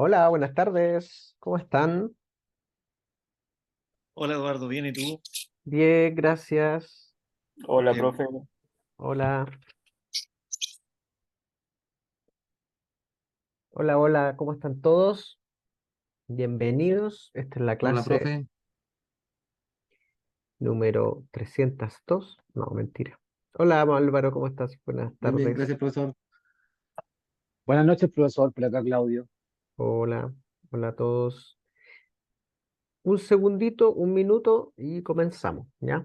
Hola, buenas tardes. ¿Cómo están? Hola Eduardo, ¿bien y tú? Bien, gracias. Hola, Eh, profe. Hola, hola, hola. ¿Cómo están todos? Bienvenidos. Esta es la Hola, clase profe. número 302. No, mentira. Hola, Álvaro, ¿cómo estás? Buenas Bien, bien, tardes. gracias, profesor. Buenas noches, profesor. Por acá, Claudio. Hola, hola a todos. Un segundito, un minuto y comenzamos, ¿ya?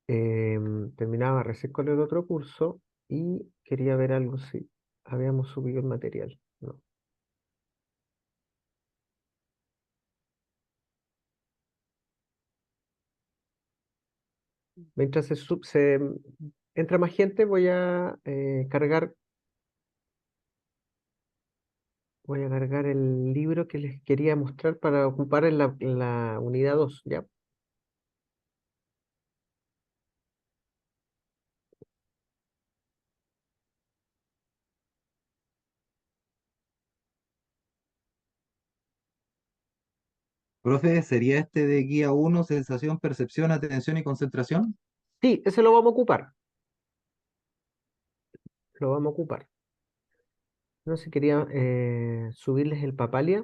Terminaba recién con el otro curso y quería ver algo si habíamos subido el material. No. Mientras se entra más gente, voy a cargar el libro que les quería mostrar para ocupar en la unidad 2, ¿ya? Profe, ¿sería este de guía uno, sensación, percepción, atención y concentración? Sí, ese lo vamos a ocupar, lo vamos a ocupar. No sé, quería subirles el Papalia,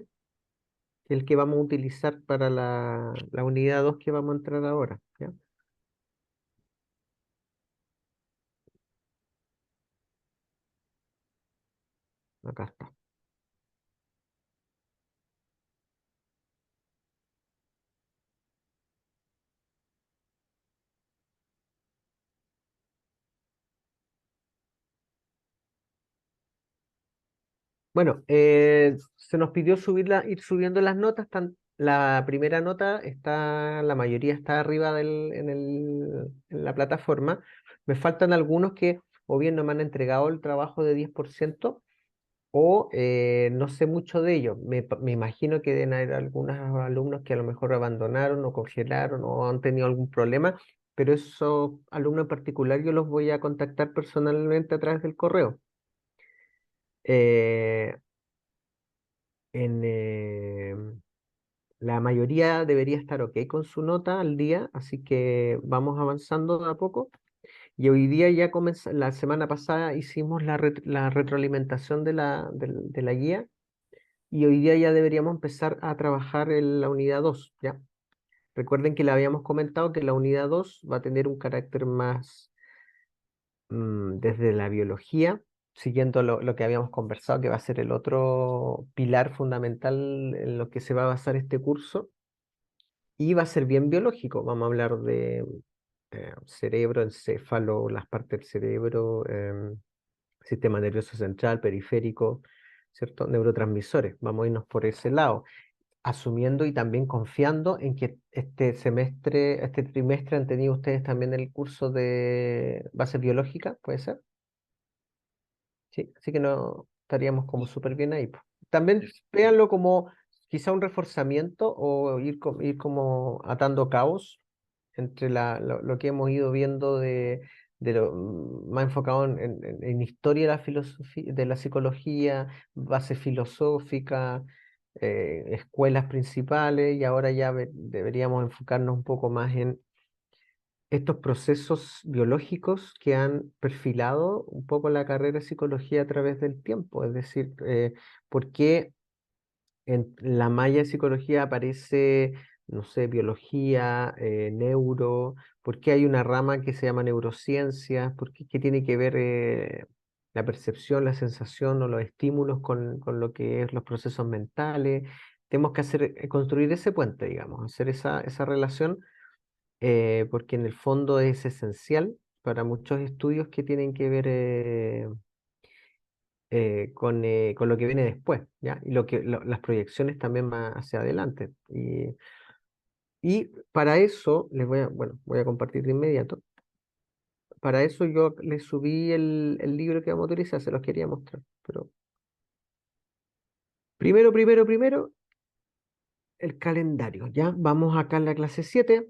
que es el que vamos a utilizar para la unidad 2 que vamos a entrar ahora, ¿ya? Acá está. Bueno, se nos pidió ir subiendo las notas. La primera nota está, la mayoría está arriba en la plataforma. Me faltan algunos que o bien no me han entregado el trabajo de 10% o no sé mucho de ellos. Me imagino que deben haber algunos alumnos que a lo mejor abandonaron o congelaron o han tenido algún problema, pero esos alumnos en particular yo los voy a contactar personalmente a través del correo. Eh, la mayoría debería estar ok con su nota al día, así que vamos avanzando de a poco. Y hoy día ya comenzó, la semana pasada hicimos la retroalimentación de la guía y hoy día ya deberíamos empezar a trabajar en la unidad 2, ¿ya? Recuerden que le habíamos comentado que la unidad 2 va a tener un carácter más desde la biología, siguiendo lo que habíamos conversado, que va a ser el otro pilar fundamental en lo que se va a basar este curso. Y va a ser bien biológico. Vamos a hablar de cerebro, encéfalo, las partes del cerebro, sistema nervioso central, periférico, ¿cierto? Neurotransmisores. Vamos a irnos por ese lado, asumiendo y también confiando en que este trimestre han tenido ustedes también el curso de base biológica, ¿puede ser? Sí, así que no estaríamos como súper bien ahí, po. También véanlo como quizá un reforzamiento o ir como atando cabos entre lo que hemos ido viendo más enfocado en historia de la filosofía, de la psicología, base filosófica, escuelas principales, y ahora ya deberíamos enfocarnos un poco más en estos procesos biológicos que han perfilado un poco la carrera de psicología a través del tiempo. Es decir, por qué en la malla de psicología aparece, no sé, biología, neuro, por qué hay una rama que se llama neurociencias, por qué tiene que ver la percepción, la sensación o los estímulos con lo que es los procesos mentales. Tenemos que construir ese puente, digamos, hacer esa relación porque en el fondo es esencial para muchos estudios que tienen que ver con lo que viene después, ¿ya? Y las proyecciones también más hacia adelante. Y para eso bueno, voy a compartir de inmediato. Para eso yo les subí el libro que vamos a utilizar, se los quería mostrar. Pero primero, el calendario, ¿ya? Vamos acá en la clase 7,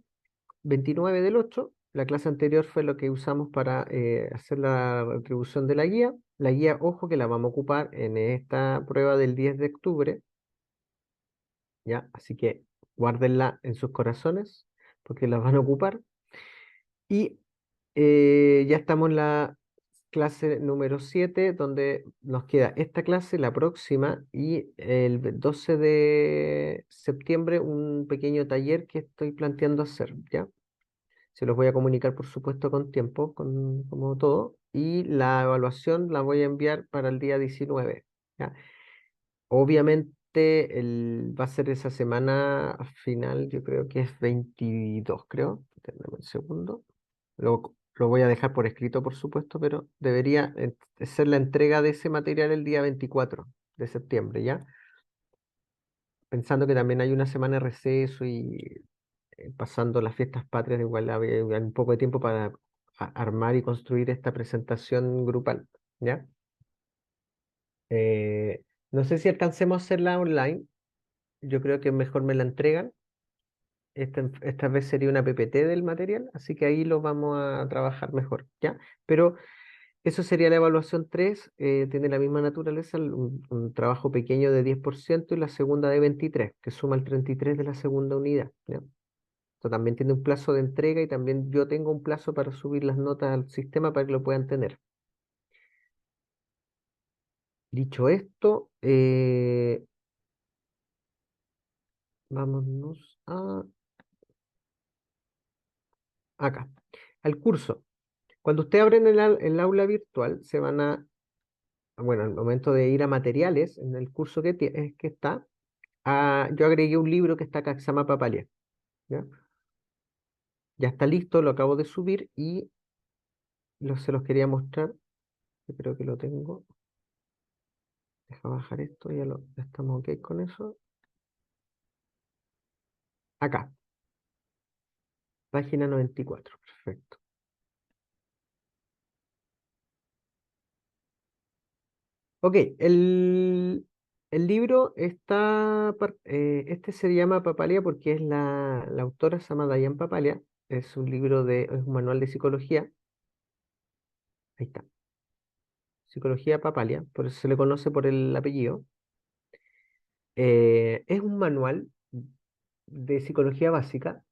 29 del 8. La clase anterior fue lo que usamos para hacer la retribución de la guía. la guía, ojo que la vamos a ocupar en esta prueba del 10 de octubre, ¿ya? Así que guárdenla en sus corazones porque la van a ocupar. Y ya estamos en la clase número 7 donde nos queda esta clase, la próxima, y el 12 de septiembre un pequeño taller que estoy planteando hacer, ¿ya? Se los voy a comunicar, por supuesto, con tiempo, como todo, y la evaluación la voy a enviar para el día 19, ¿ya? Obviamente va a ser esa semana final, yo creo que es 22, creo. Déjame un segundo. Lo voy a dejar por escrito, por supuesto, pero debería ser la entrega de ese material el día 24 de septiembre, ¿ya? Pensando que también hay una semana de receso y pasando las fiestas patrias, igual hay un poco de tiempo para armar y construir esta presentación grupal, ¿ya? Eh, no sé si alcancemos a hacerla online, yo creo que mejor me la entregan. Esta vez sería una PPT del material, así que ahí lo vamos a trabajar mejor, ¿ya? Pero eso sería la evaluación 3, tiene la misma naturaleza, un trabajo pequeño de 10% y la segunda de 23, que suma el 33 de la segunda unidad, ¿ya? Esto también tiene un plazo de entrega y también yo tengo un plazo para subir las notas al sistema para que lo puedan tener. Dicho esto, vámonos a acá, al curso. Cuando usted abren el aula virtual, se van a, bueno, al momento de ir a materiales, en el curso que está, yo agregué un libro que está acá, que se llama Papalia, ¿ya? Ya está listo, lo acabo de subir y se los quería mostrar. Yo creo que lo tengo. Deja bajar esto, ya estamos ok con eso. Acá, página 94, perfecto. Ok, el libro este se llama Papalia porque la autora se llama Dayan Papalia. Es un manual de psicología. Ahí está. Psicología Papalia, por eso se le conoce por el apellido. Es un manual de psicología básica,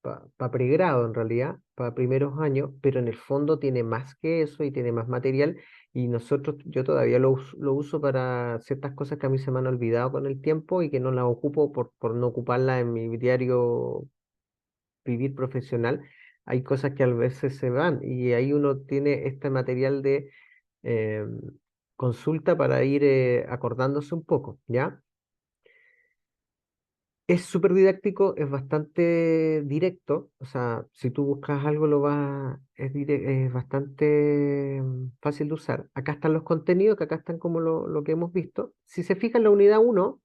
para pregrado en realidad, para primeros años, pero en el fondo tiene más que eso y tiene más material y yo todavía lo uso para ciertas cosas que a mí se me han olvidado con el tiempo y que no las ocupo por no ocuparlas en mi diario vivir profesional. Hay cosas que a veces se van y ahí uno tiene este material de eh, consulta para ir acordándose un poco, ¿ya? Es súper didáctico, es bastante directo, o sea, si tú buscas algo es bastante fácil de usar. Acá están los contenidos, que acá están como lo que hemos visto. Si se fijan en la unidad uno,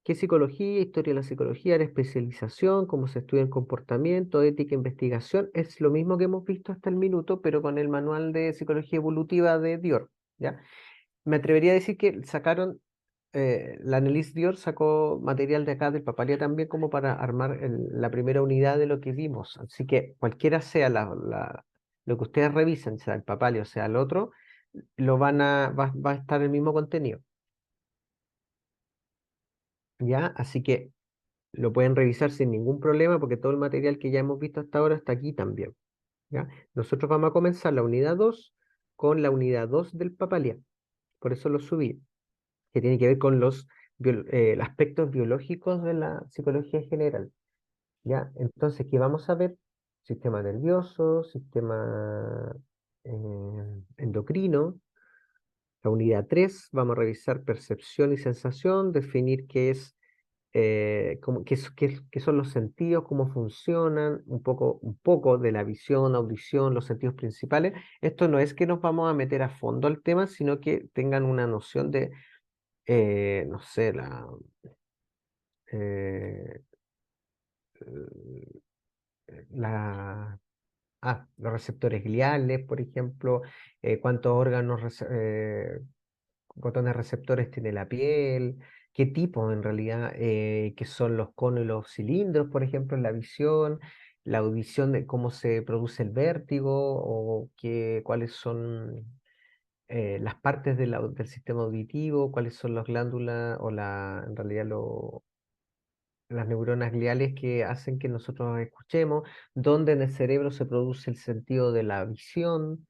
que es psicología, historia de la psicología, la especialización, cómo se estudia el comportamiento, ética, investigación, es lo mismo que hemos visto hasta el minuto, pero con el manual de psicología evolutiva de Dior, ¿ya? Me atrevería a decir que la Annelise Dior sacó material de acá del Papalia también como para armar la primera unidad de lo que vimos. Así que cualquiera sea lo que ustedes revisen, sea el Papalia o sea el otro, va a estar el mismo contenido. ¿Ya? Así que lo pueden revisar sin ningún problema porque todo el material que ya hemos visto hasta ahora está aquí también. ¿Ya? Nosotros vamos a comenzar la unidad 2 con la unidad 2 del Papalia. Por eso lo subí, que tiene que ver con los aspectos biológicos de la psicología en general, ¿ya? Entonces, ¿qué vamos a ver? Sistema nervioso, sistema endocrino. La unidad 3 vamos a revisar percepción y sensación, definir qué son los sentidos, cómo funcionan, un poco de la visión, audición, los sentidos principales. Esto no es que nos vamos a meter a fondo al tema, sino que tengan una noción de no sé, eh, la, los receptores gliales, por ejemplo, cuántos botones receptores tiene la piel, qué tipo en realidad, qué son los conos y los cilindros, por ejemplo, en la visión, la audición de cómo se produce el vértigo o cuáles son las partes del sistema auditivo, cuáles son las glándulas o en realidad las neuronas gliales que hacen que nosotros escuchemos, dónde en el cerebro se produce el sentido de la visión,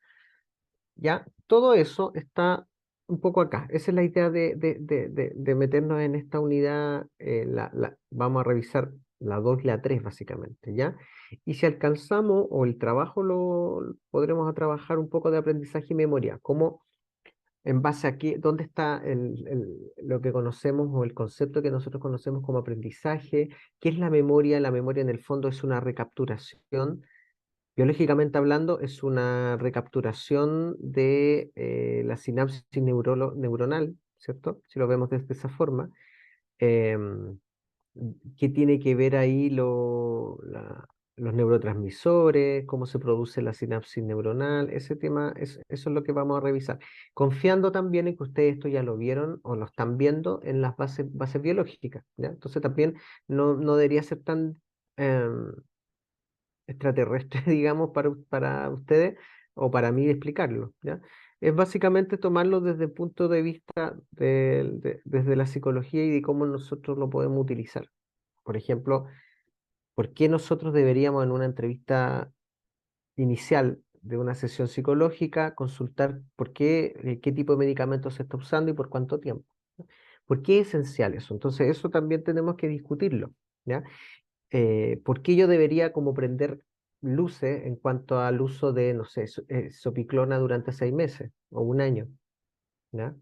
¿ya? Todo eso está un poco acá. Esa es la idea de meternos en esta unidad. Vamos a revisar la 2 y la 3 básicamente, ¿ya? Y si alcanzamos, o el trabajo lo podremos a trabajar un poco de aprendizaje y memoria, como en base a qué, dónde está lo que conocemos o el concepto que nosotros conocemos como aprendizaje, qué es la memoria. La memoria en el fondo es una recapturación. Biológicamente hablando, es una recapturación de la sinapsis neuronal, ¿cierto? Si lo vemos desde esa forma. Em, ¿Qué tiene que ver ahí los neurotransmisores, cómo se produce la sinapsis neuronal? Ese tema, eso es lo que vamos a revisar. Confiando también en que ustedes esto ya lo vieron o lo están viendo en las bases biológicas, ¿ya? Entonces también no debería ser tan em, extraterrestre, digamos, para ustedes o para mí explicarlo, ¿ya? Es básicamente tomarlo desde el punto de vista desde la psicología y de cómo nosotros lo podemos utilizar. Por ejemplo, ¿por qué nosotros deberíamos en una entrevista inicial de una sesión psicológica consultar qué tipo de medicamentos se está usando y por cuánto tiempo? ¿Por qué es esencial eso? Entonces, eso también tenemos que discutirlo, ¿ya? ¿Por qué yo debería como prender luces en cuanto al uso de, no sé, sopiclona durante 6 meses o un año, ¿ya?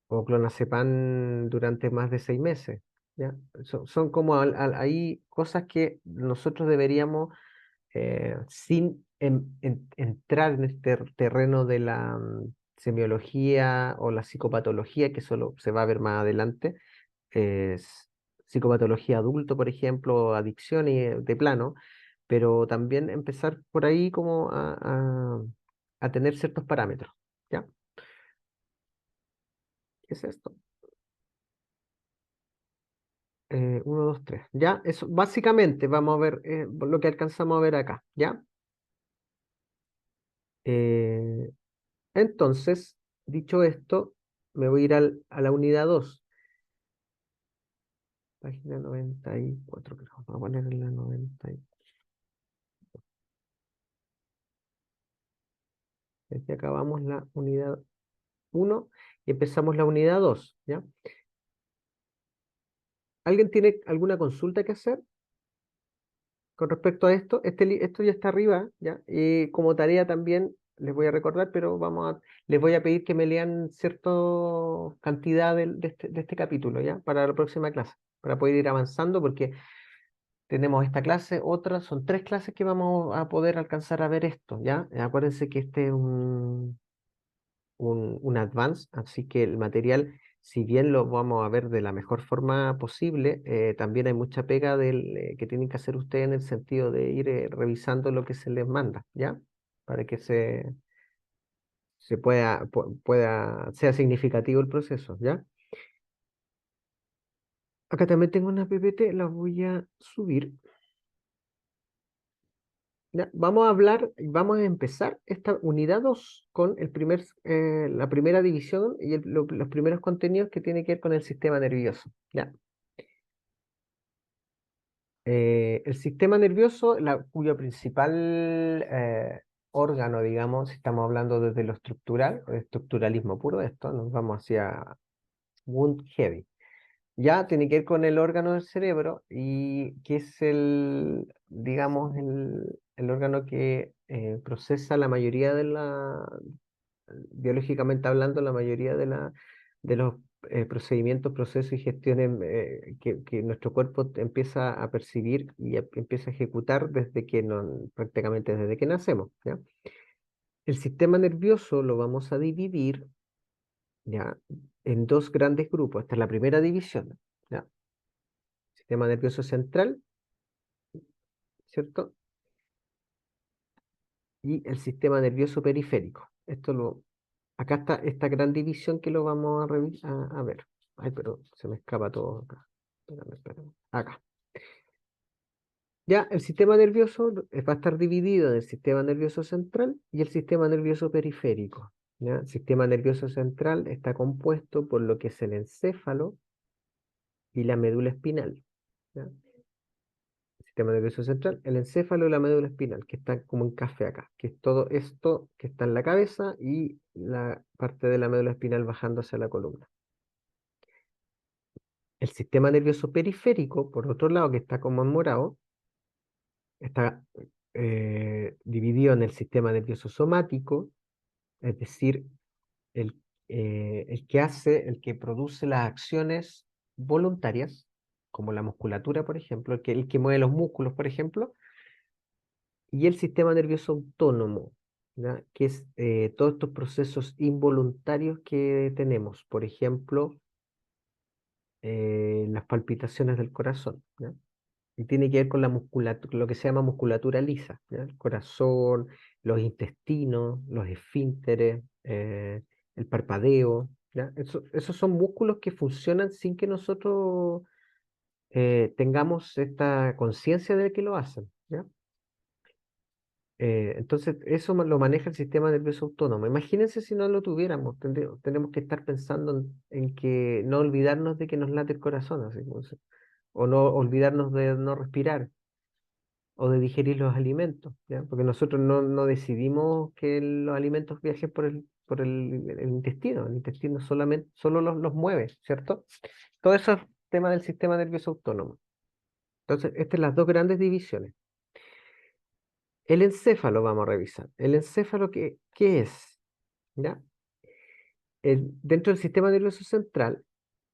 O clonazepam durante más de 6 meses, ¿ya? Son como ahí cosas que nosotros deberíamos, sin entrar en este terreno de la semiología o la psicopatología, que solo se va a ver más adelante, es psicopatología adulto, por ejemplo, adicciones de plano, pero también empezar por ahí como a tener ciertos parámetros, ¿ya? ¿Qué es esto? 1, 2, 3. ¿Ya? Eso, básicamente vamos a ver lo que alcanzamos a ver acá, ¿ya? Eh, entonces, dicho esto, me voy a ir a la unidad 2, página 94, creo. Vamos a poner en la 90. Aquí acabamos la unidad 1 y empezamos la unidad 2, ¿ya? ¿Alguien tiene alguna consulta que hacer con respecto a esto? Esto ya está arriba, ¿ya? Y como tarea también les voy a recordar, pero les voy a pedir que me lean cierta cantidad de este capítulo, ¿ya? Para la próxima clase, para poder ir avanzando, porque tenemos esta clase, otra, son 3 clases que vamos a poder alcanzar a ver esto, ¿ya? Acuérdense que este es un advance, así que el material, si bien lo vamos a ver de la mejor forma posible, también hay mucha pega que tienen que hacer ustedes en el sentido de ir revisando lo que se les manda, ¿ya? Para que sea significativo el proceso, ¿ya? Acá también tengo una PPT, la voy a subir. Ya, vamos a hablar, vamos a empezar esta unidad 2 con la primera división y los primeros contenidos que tienen que ver con el sistema nervioso. ¿Ya? El sistema nervioso, cuyo principal órgano, digamos, si estamos hablando desde lo estructural, o estructuralismo puro, esto, nos vamos hacia Wundt Heavy. Ya tiene que ver con el órgano del cerebro y que es digamos, el órgano que procesa la mayoría biológicamente hablando, la mayoría de los procedimientos, procesos y gestiones que nuestro cuerpo empieza a percibir y empieza a ejecutar prácticamente desde que nacemos, ¿ya? El sistema nervioso lo vamos a dividir, ¿ya? En 2 grandes grupos. Esta es la primera división, ¿ya? Sistema nervioso central, ¿cierto? Y el sistema nervioso periférico. Acá está esta gran división que lo vamos a ver. Ay, pero se me escapa todo acá. Espérame. Acá. Ya, el sistema nervioso va a estar dividido en el sistema nervioso central y el sistema nervioso periférico. ¿ya? El sistema nervioso central está compuesto por lo que es el encéfalo y la médula espinal, ¿ya? El sistema nervioso central, el encéfalo y la médula espinal, que están como en café acá, que es todo esto que está en la cabeza y la parte de la médula espinal bajando hacia la columna. El sistema nervioso periférico, por otro lado, que está como en morado, está dividido en el sistema nervioso somático, es decir, el, el que hace, el que produce las acciones voluntarias, como la musculatura, por ejemplo, el que mueve los músculos, por ejemplo, y el sistema nervioso autónomo, ¿ya? Que es todos estos procesos involuntarios que tenemos, por ejemplo, las palpitaciones del corazón, ¿ya? Y tiene que ver con la musculatura, lo que se llama musculatura lisa, ¿ya? El corazón, los intestinos, los esfínteres, el parpadeo, ¿ya? Esos son músculos que funcionan sin que nosotros tengamos esta conciencia de que lo hacen, ¿ya? Entonces, eso lo maneja el sistema nervioso autónomo. Imagínense si no lo tuviéramos, tenemos que estar pensando en que no olvidarnos de que nos late el corazón, así como o no olvidarnos de no respirar o de digerir los alimentos, ¿ya? Porque nosotros no decidimos que los alimentos viajen el intestino. El intestino solamente, solo los mueve, ¿cierto? Todo eso es tema del sistema nervioso autónomo. Entonces, estas son las dos grandes divisiones. El encéfalo vamos a revisar. ¿El encéfalo qué es? ¿Ya? Dentro del sistema nervioso central,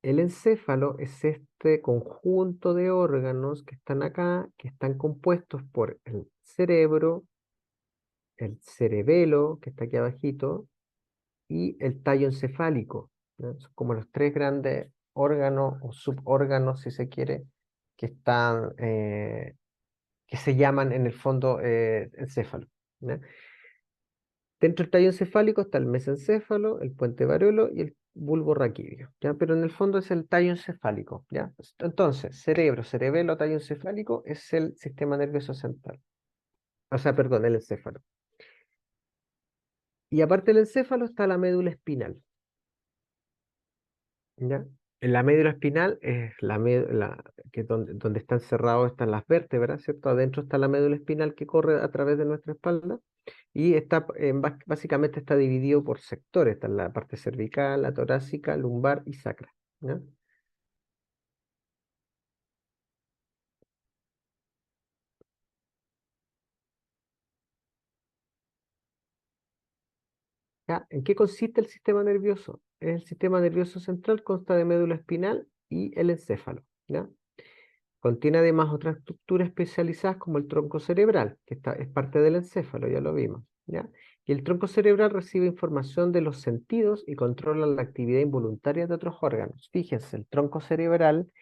el encéfalo es este conjunto de órganos que están acá, que están compuestos por el cerebro, el cerebelo, que está aquí abajito, y el tallo encefálico, ¿no? Son como los tres grandes órganos o subórganos, si se quiere, que están, que se llaman en el fondo encéfalo, ¿no? Dentro del tallo encefálico está el mesencéfalo, el puente varuelo y el bulbo raquídeo, ¿ya? Pero en el fondo es el tallo encefálico, ¿ya? Entonces, cerebro, cerebelo, tallo encefálico es el sistema nervioso central. O sea, perdón, el encéfalo. Y aparte del encéfalo está la médula espinal, ¿ya? En la médula espinal es que donde están cerrados están las vértebras, ¿cierto? Adentro está la médula espinal que corre a través de nuestra espalda y está, básicamente está dividido por sectores. Está la parte cervical, la torácica, lumbar y sacra, ¿ya? ¿Ya? ¿En qué consiste el sistema nervioso? El sistema nervioso central consta de médula espinal y el encéfalo, ¿ya? Contiene además otras estructuras especializadas como el tronco cerebral, que es parte del encéfalo, ya lo vimos, ¿ya? Y el tronco cerebral recibe información de los sentidos y controla la actividad involuntaria de otros órganos. Fíjense, el tronco cerebral,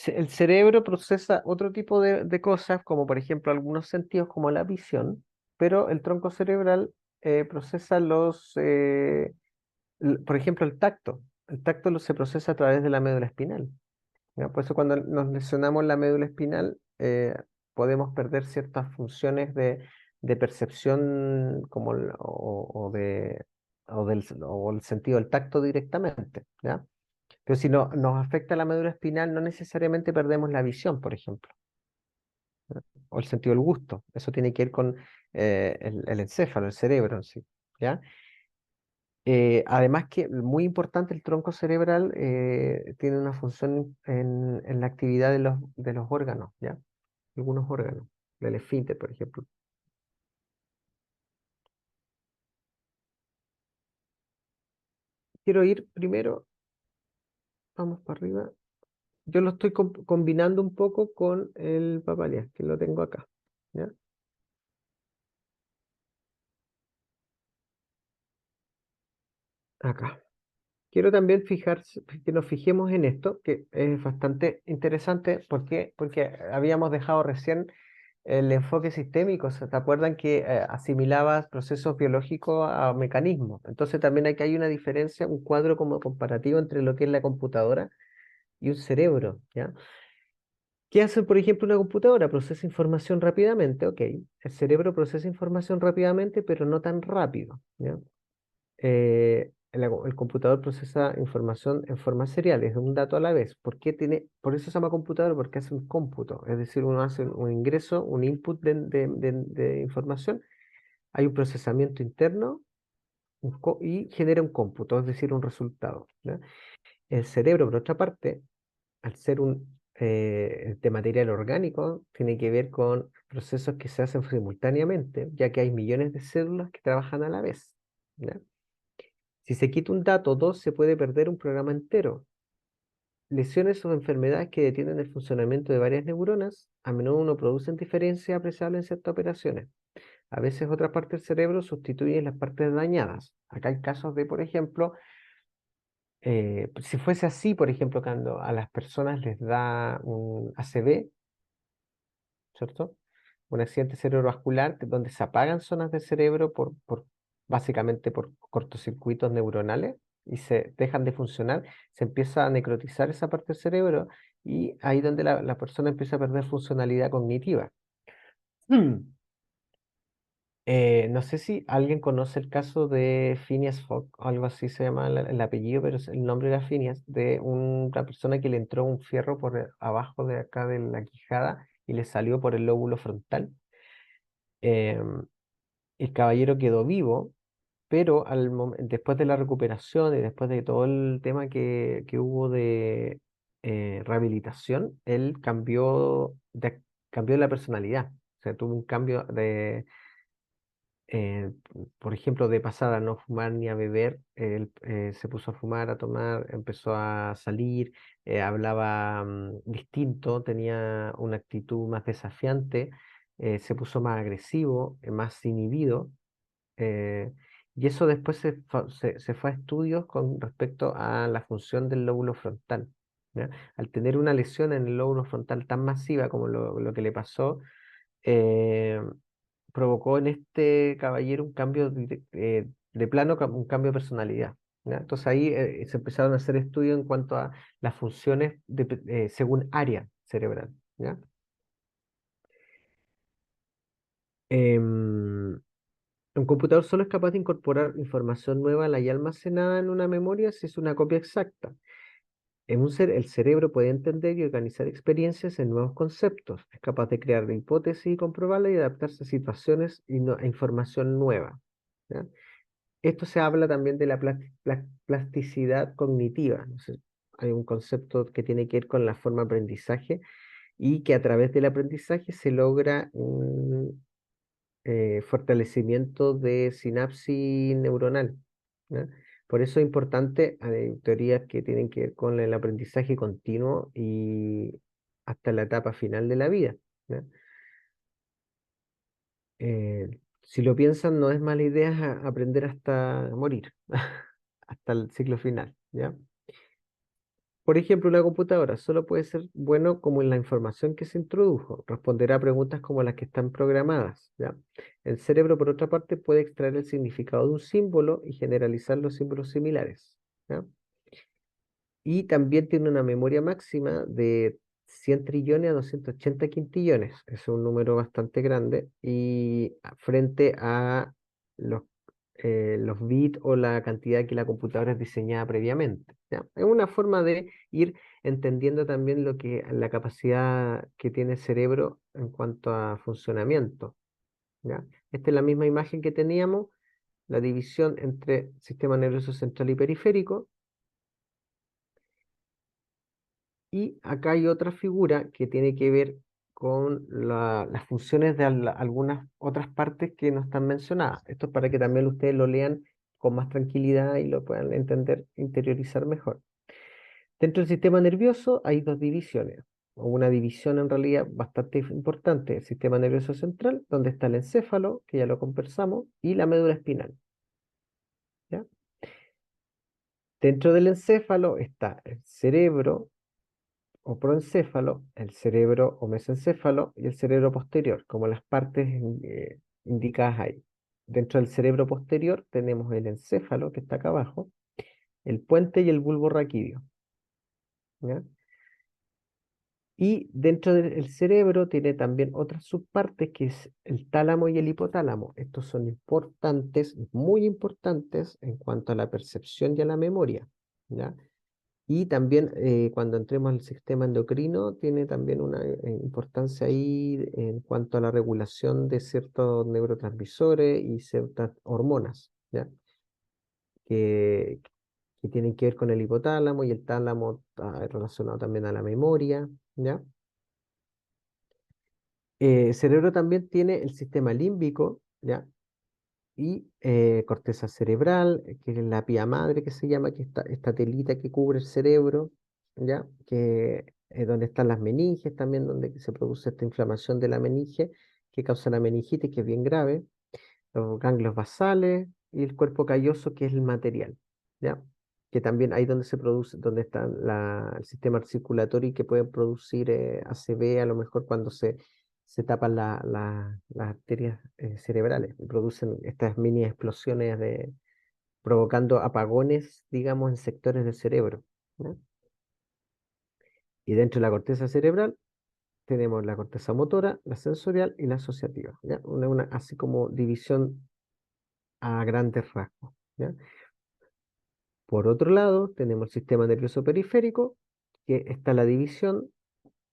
el cerebro procesa otro tipo de cosas, como por ejemplo algunos sentidos como la visión, pero el tronco cerebral procesa por ejemplo, el tacto. El tacto se procesa a través de la médula espinal. ¿Ya? Por eso cuando nos lesionamos la médula espinal, podemos perder ciertas funciones de percepción como o el sentido del tacto directamente, ¿ya? Pero si no, nos afecta la médula espinal, no necesariamente perdemos la visión, por ejemplo, ¿ya? O el sentido del gusto. Eso tiene que ver con el encéfalo, el cerebro en sí, ¿ya? Además que, muy importante, el tronco cerebral tiene una función en la actividad de los órganos, ¿ya? Algunos órganos, del esfínter, por ejemplo. Quiero ir primero, vamos para arriba. Yo lo estoy combinando un poco con el papalias, que lo tengo acá, ¿ya? Acá. Quiero también que nos fijemos en esto, que es bastante interesante. ¿Por qué? Porque habíamos dejado recién el enfoque sistémico. ¿Se te acuerdan que asimilabas procesos biológicos a mecanismos? Entonces también aquí hay una diferencia, un cuadro como comparativo entre lo que es la computadora y un cerebro, ¿ya? ¿Qué hace, por ejemplo, una computadora? Procesa información rápidamente, ok. El cerebro procesa información rápidamente, pero no tan rápido, ¿ya? el computador procesa información en forma serial, es un dato a la vez. Por eso se llama computador? Porque hace un cómputo, es decir, uno hace un ingreso, un input de información, hay un procesamiento interno y genera un cómputo, es decir, un resultado, ¿ya? El cerebro, por otra parte, al ser de material orgánico, tiene que ver con procesos que se hacen simultáneamente, ya que hay millones de células que trabajan a la vez, ¿ya? Si se quita un dato, dos, se puede perder un programa entero. Lesiones o enfermedades que detienen el funcionamiento de varias neuronas a menudo no producen diferencias apreciables en ciertas operaciones. A veces otras partes del cerebro sustituyen las partes dañadas. Acá hay casos de, por ejemplo, si fuese así, por ejemplo, cuando a las personas les da un ACV, ¿cierto? Un accidente cerebrovascular donde se apagan zonas del cerebro básicamente por cortocircuitos neuronales y se dejan de funcionar, se empieza a necrotizar esa parte del cerebro y ahí donde la persona empieza a perder funcionalidad cognitiva. Mm. No sé si alguien conoce el caso de Phineas Fogg, o algo así se llama el apellido, pero el nombre era Phineas, de una persona que le entró un fierro por abajo de acá de la quijada y le salió por el lóbulo frontal. Em, el caballero quedó vivo, pero después de la recuperación y después de todo el tema que hubo de rehabilitación, él cambió la personalidad. O sea, tuvo un cambio eh, por ejemplo, de pasar a no fumar ni a beber, él se puso a fumar, a tomar, empezó a salir, hablaba distinto, tenía una actitud más desafiante, se puso más agresivo, más inhibido. eh, y eso después se fue a estudios con respecto a la función del lóbulo frontal, ¿ya? Al tener una lesión en el lóbulo frontal tan masiva como lo que le pasó, eh, provocó en este caballero un cambio de plano, un cambio de personalidad, ¿ya? Entonces ahí se empezaron a hacer estudios en cuanto a las funciones según área cerebral, ¿ya? Em, un computador solo es capaz de incorporar información nueva a la ya almacenada en una memoria si es una copia exacta. El cerebro puede entender y organizar experiencias en nuevos conceptos. Es capaz de crear hipótesis y comprobarlas y adaptarse a situaciones a información nueva, ¿ya? Esto se habla también de la plasticidad cognitiva. ¿No? Hay un concepto que tiene que ver con la forma de aprendizaje y que a través del aprendizaje se logra un fortalecimiento de sinapsis neuronal, ¿ya? Por eso es importante, hay teorías que tienen que ver con el aprendizaje continuo y hasta la etapa final de la vida, ¿ya? Si lo piensan, no es mala idea aprender hasta morir, hasta el ciclo final, ¿ya? Por ejemplo, una computadora solo puede ser bueno como en la información que se introdujo. Responderá a preguntas como las que están programadas, ¿ya? El cerebro, por otra parte, puede extraer el significado de un símbolo y generalizar los símbolos similares, ¿ya? Y también tiene una memoria máxima de 100 trillones a 280 quintillones. Es un número bastante grande. Y frente a los, los bits o la cantidad que la computadora es diseñada previamente, ¿ya? Es una forma de ir entendiendo también la capacidad que tiene el cerebro en cuanto a funcionamiento, ¿ya? Esta es la misma imagen que teníamos, la división entre sistema nervioso central y periférico. Y acá hay otra figura que tiene que ver con las funciones de algunas otras partes que no están mencionadas. Esto es para que también ustedes lo lean con más tranquilidad y lo puedan entender, interiorizar mejor. Dentro del sistema nervioso hay dos divisiones, o una división en realidad bastante importante: el sistema nervioso central, donde está el encéfalo, que ya lo conversamos, y la médula espinal, ¿ya? Dentro del encéfalo está el cerebro o proencéfalo, el cerebro o mesencéfalo y el cerebro posterior, como las partes indicadas ahí. Dentro del cerebro posterior tenemos el encéfalo, que está acá abajo, el puente y el bulbo raquídeo, ¿ya? Y dentro del cerebro tiene también otras subpartes que es el tálamo y el hipotálamo. Estos son importantes, muy importantes en cuanto a la percepción y a la memoria, ¿ya? Y también cuando entremos al sistema endocrino, tiene también una importancia ahí en cuanto a la regulación de ciertos neurotransmisores y ciertas hormonas, ¿ya? Que, que tienen que ver con el hipotálamo y el tálamo está relacionado también a la memoria, ¿ya? El cerebro también tiene el sistema límbico, ¿ya? Y corteza cerebral, que es la pía madre que se llama, que esta telita que cubre el cerebro, ¿ya? Que es donde están las meninges también, donde se produce esta inflamación de la meninge, que causa la meningitis, que es bien grave, los ganglios basales y el cuerpo calloso, que es el material, ¿ya? Que también ahí donde se produce, donde está el sistema circulatorio y que puede producir ACV a lo mejor cuando se tapan las arterias cerebrales y producen estas mini explosiones provocando apagones, digamos, en sectores del cerebro, ¿ya? Y dentro de la corteza cerebral tenemos la corteza motora, la sensorial y la asociativa, ¿ya? Así como división a grandes rasgos, ¿ya? Por otro lado, tenemos el sistema nervioso periférico, que está la división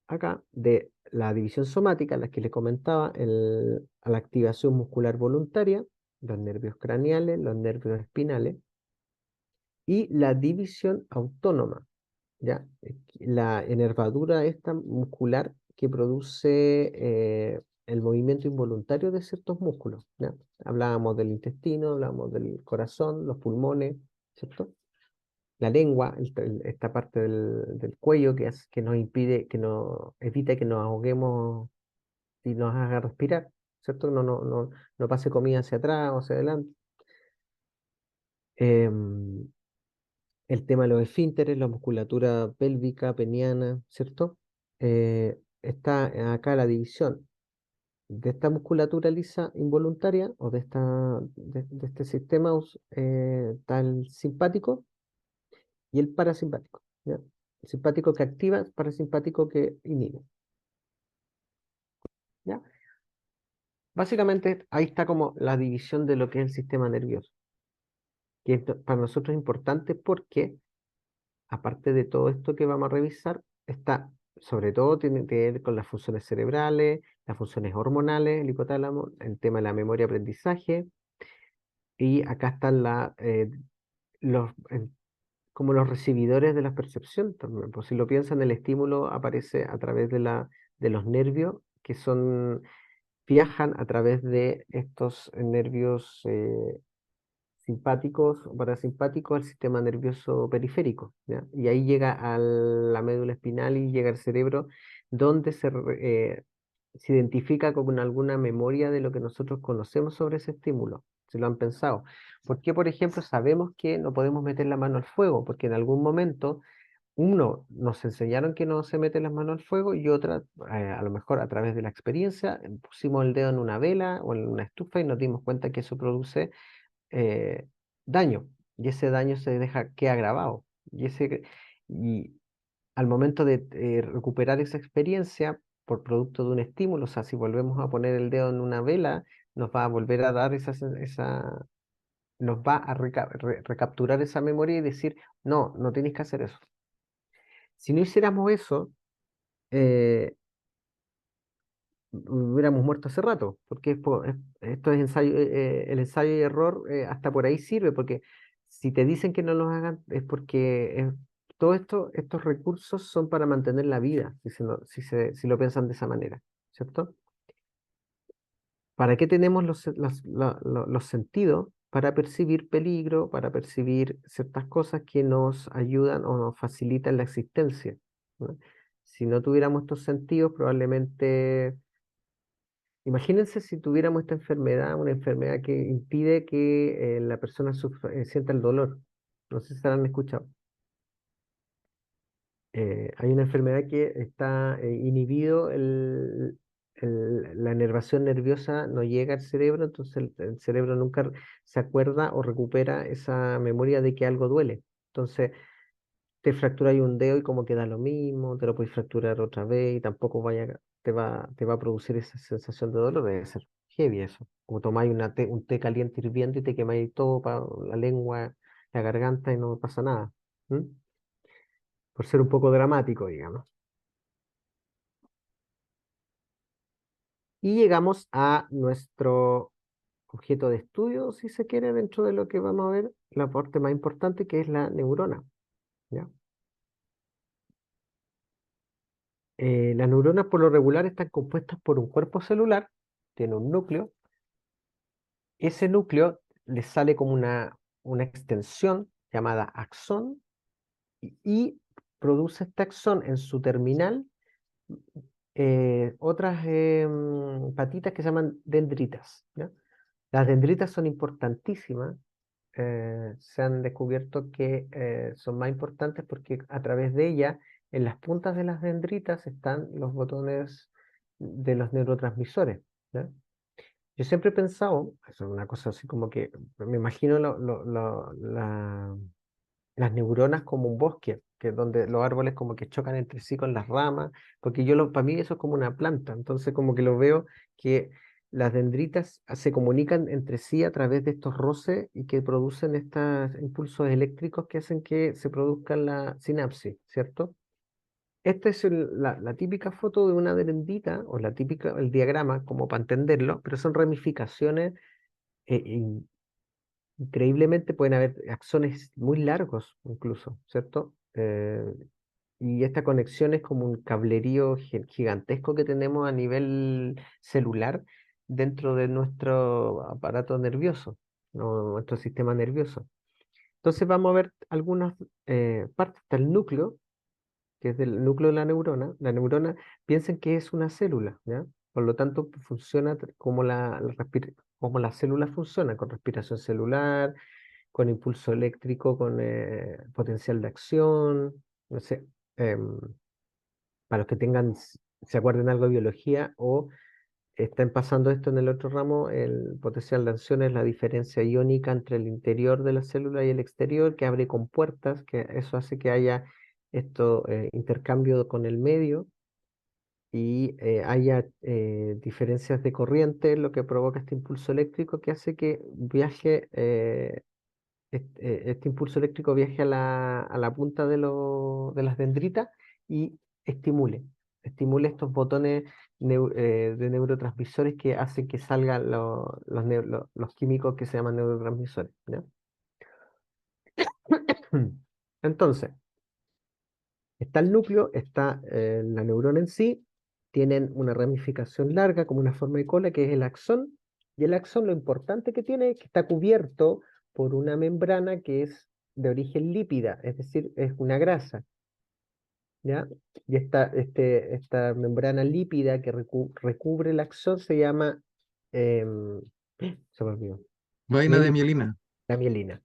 acá de la división somática, la que les comentaba, a la activación muscular voluntaria, los nervios craneales, los nervios espinales, y la división autónoma, ¿ya? La enervadura esta muscular que produce el movimiento involuntario de ciertos músculos, ¿ya? Hablábamos del intestino, hablábamos del corazón, los pulmones, ¿cierto? La lengua, esta parte del cuello que nos impide, que nos evita que nos ahoguemos y nos haga respirar, ¿cierto? No pase comida hacia atrás o hacia adelante. Em, el tema de los esfínteres, la musculatura pélvica, peniana, ¿cierto? Está acá la división de esta musculatura lisa involuntaria o de este sistema tal simpático y el parasimpático, ¿ya? El simpático que activa, parasimpático que inhibe, ¿ya? Básicamente ahí está como la división de lo que es el sistema nervioso, que para nosotros es importante porque, aparte de todo esto que vamos a revisar, está, sobre todo, tiene que ver con las funciones cerebrales, las funciones hormonales, el hipotálamo, el tema de la memoria aprendizaje, y acá están los, como los recibidores de la percepción también. Pues si lo piensan, el estímulo aparece a través de los nervios, que viajan a través de estos nervios simpáticos o parasimpáticos al sistema nervioso periférico, ¿ya? Y ahí llega a la médula espinal y llega al cerebro, donde se identifica con alguna memoria de lo que nosotros conocemos sobre ese estímulo. Si lo han pensado. ¿Por qué, por ejemplo, sabemos que no podemos meter la mano al fuego? Porque en algún momento nos enseñaron que no se mete las manos al fuego y otra, a lo mejor a través de la experiencia, pusimos el dedo en una vela o en una estufa y nos dimos cuenta que eso produce eh, daño, y ese daño queda grabado. Y al momento de recuperar esa experiencia por producto de un estímulo, o sea, si volvemos a poner el dedo en una vela, nos va a volver a dar nos va a recapturar esa memoria y decir, no, no tienes que hacer eso. Si no hiciéramos eso, eh, hubiéramos muerto hace rato, porque esto es el ensayo y error, hasta por ahí sirve, porque si te dicen que no los hagan es porque todo estos recursos son para mantener la vida, si lo piensan de esa manera, ¿cierto? ¿Para qué tenemos los sentidos? Para percibir peligro, para percibir ciertas cosas que nos ayudan o nos facilitan la existencia, ¿no? Si no tuviéramos estos sentidos, probablemente. Imagínense si tuviéramos esta enfermedad, una enfermedad que impide que la persona sienta el dolor. No sé si se la han escuchado. Hay una enfermedad que está inhibido, la inervación nerviosa no llega al cerebro, entonces el cerebro nunca se acuerda o recupera esa memoria de que algo duele. Entonces, te fracturas un dedo y como queda lo mismo, te lo puedes fracturar otra vez y tampoco te va a producir esa sensación de dolor, debe ser heavy eso. Como tomáis un té caliente hirviendo y te quemáis todo, la lengua, la garganta y no pasa nada. ¿M? Por ser un poco dramático, digamos. Y llegamos a nuestro objeto de estudio, si se quiere, dentro de lo que vamos a ver, la parte más importante que es la neurona. ¿Ya? Las neuronas por lo regular están compuestas por un cuerpo celular, tiene un núcleo. Ese núcleo le sale como una extensión llamada axón y produce este axón en su terminal otras patitas que se llaman dendritas. ¿Ya? Las dendritas son importantísimas. Se han descubierto que son más importantes porque a través de ellas, en las puntas de las dendritas, están los botones de los neurotransmisores. ¿Ya? Yo siempre he pensado, eso es una cosa así como que me imagino las neuronas como un bosque, que es donde los árboles como que chocan entre sí con las ramas, porque para mí eso es como una planta, entonces como que lo veo que las dendritas se comunican entre sí a través de estos roces y que producen estos impulsos eléctricos que hacen que se produzca la sinapsis, ¿cierto? Esta es la típica foto de una dendrita, o el diagrama, como para entenderlo, pero son ramificaciones eh, increíblemente pueden haber axones muy largos incluso, ¿cierto? Y esta conexión es como un cablerío gigantesco que tenemos a nivel celular dentro de nuestro aparato nervioso, nuestro sistema nervioso. Entonces vamos a ver algunas partes. Está el núcleo, que es del núcleo de la neurona. La neurona, piensen que es una célula, ¿ya? Por lo tanto, funciona como como la célula funciona, con respiración celular, con impulso eléctrico, con potencial de acción, no sé, em, para los que se acuerden algo de biología o estén pasando esto en el otro ramo, el potencial de acción es la diferencia iónica entre el interior de la célula y el exterior, que abre compuertas, que eso hace que haya esto, intercambio con el medio y haya diferencias de corriente, lo que provoca este impulso eléctrico que hace que viaje este impulso eléctrico viaje a a la punta de las dendritas y estimule, estimule estos botones de neurotransmisores que hacen que salgan los químicos que se llaman neurotransmisores. ¿Ya? Entonces, está el núcleo, está la neurona en sí, tienen una ramificación larga como una forma de cola que es el axón, y el axón lo importante que tiene es que está cubierto por una membrana que es de origen lípida, es decir, es una grasa, ¿ya? Y esta membrana lípida que recubre el axón se llama, em, se me olvidó, Vaina de mielina, mielina.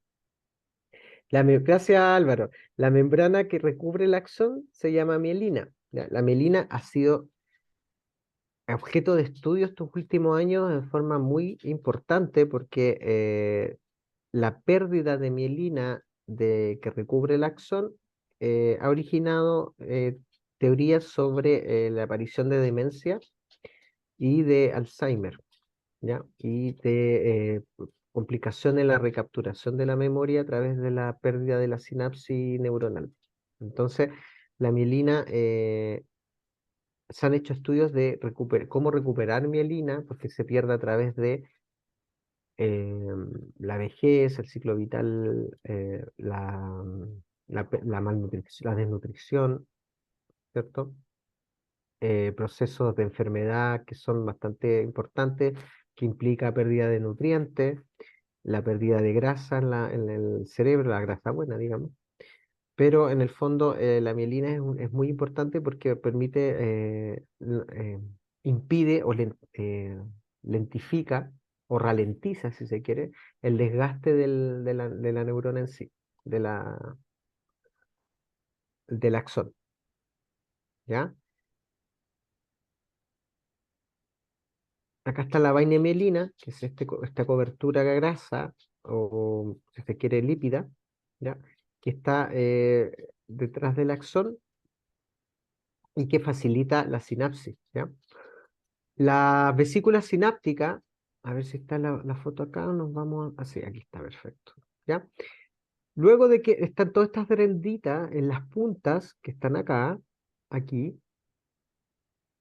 la mielina. Gracias, Álvaro. La membrana que recubre el axón se llama mielina. ¿Ya? La mielina ha sido objeto de estudio estos últimos años de forma muy importante porque la pérdida de mielina que recubre el axón ha originado teorías sobre la aparición de demencia y de Alzheimer. ¿Ya? Y de complicaciones en la recapturación de la memoria a través de la pérdida de la sinapsis neuronal. Entonces, la mielina, se han hecho estudios de cómo recuperar mielina, porque se pierde a través de eh, la vejez, el ciclo vital, la malnutrición, la desnutrición, ¿cierto? Procesos de enfermedad que son bastante importantes, que implica pérdida de nutrientes, la pérdida de grasa en el cerebro, la grasa buena, digamos. Pero en el fondo la mielina es muy importante porque permite, impide lentifica o ralentiza, si se quiere, el desgaste de la neurona en sí, de del axón, ¿ya? Acá está la vaina mielina, que es esta cobertura grasa o, si se quiere, lípida, ¿ya? que está detrás del axón y que facilita la sinapsis, ¿ya? La vesícula sináptica, a ver si está la foto acá, nos vamos así, aquí está, perfecto, ¿ya? Luego de que están todas estas renditas en las puntas que están acá, aquí,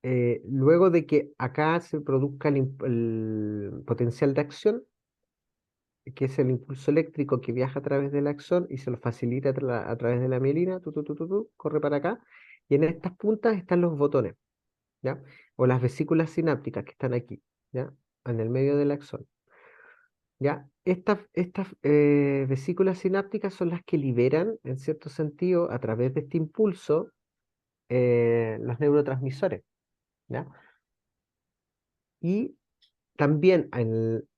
luego de que acá se produzca el potencial de acción, que es el impulso eléctrico que viaja a través del axón y se lo facilita a través de la mielina, corre para acá, y en estas puntas están los botones, ¿ya? O las vesículas sinápticas que están aquí, ¿ya? En el medio del axón, ¿ya? Estas vesículas sinápticas son las que liberan, en cierto sentido, a través de este impulso, los neurotransmisores, ¿ya? Y también,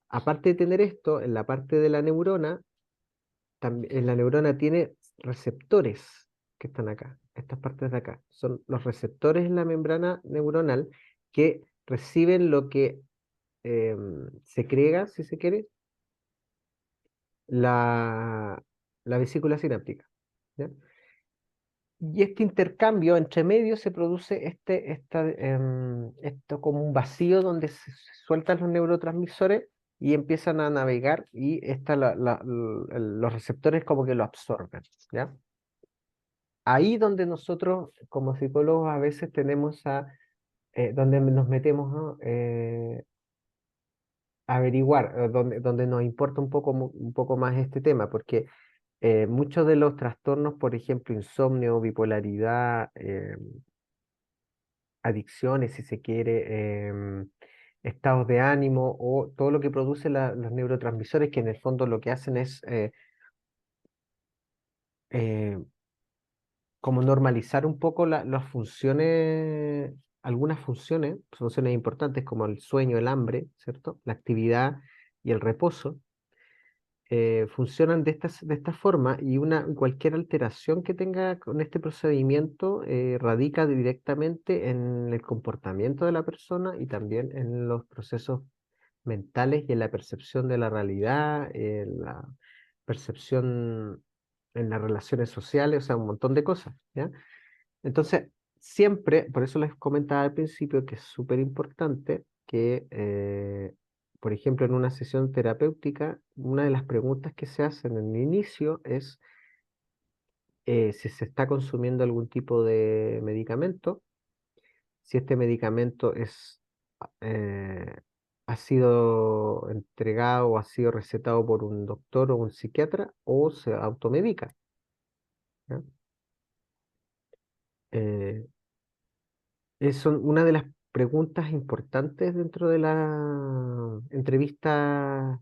aparte de tener esto, en la parte de la neurona, también, la neurona tiene receptores que están acá, estas partes de acá. Son los receptores en la membrana neuronal que reciben lo que segrega, si se quiere, la, la vesícula sináptica, ¿ya? Y este intercambio entre medios se produce esto como un vacío donde se sueltan los neurotransmisores y empiezan a navegar y los receptores como que lo absorben, ¿ya? Ahí donde nosotros como psicólogos a veces tenemos donde nos metemos, ¿no? A averiguar, donde nos importa un poco más este tema, porque muchos de los trastornos, por ejemplo, insomnio, bipolaridad, adicciones, si se quiere, estados de ánimo o todo lo que produce los neurotransmisores, que en el fondo lo que hacen es eh, como normalizar un poco las funciones, algunas funciones importantes como el sueño, el hambre, ¿cierto? La actividad y el reposo. Funcionan de esta forma y cualquier alteración que tenga con este procedimiento radica directamente en el comportamiento de la persona y también en los procesos mentales y en la percepción de la realidad, en la percepción en las relaciones sociales, o sea, un montón de cosas, ¿ya? Entonces, siempre, por eso les comentaba al principio que es súper importante que, por ejemplo, en una sesión terapéutica, una de las preguntas que se hacen en el inicio es si se está consumiendo algún tipo de medicamento, si este medicamento eh, ha sido entregado o ha sido recetado por un doctor o un psiquiatra o se automedica, ¿ya? Eh, son una de las preguntas importantes dentro de la entrevista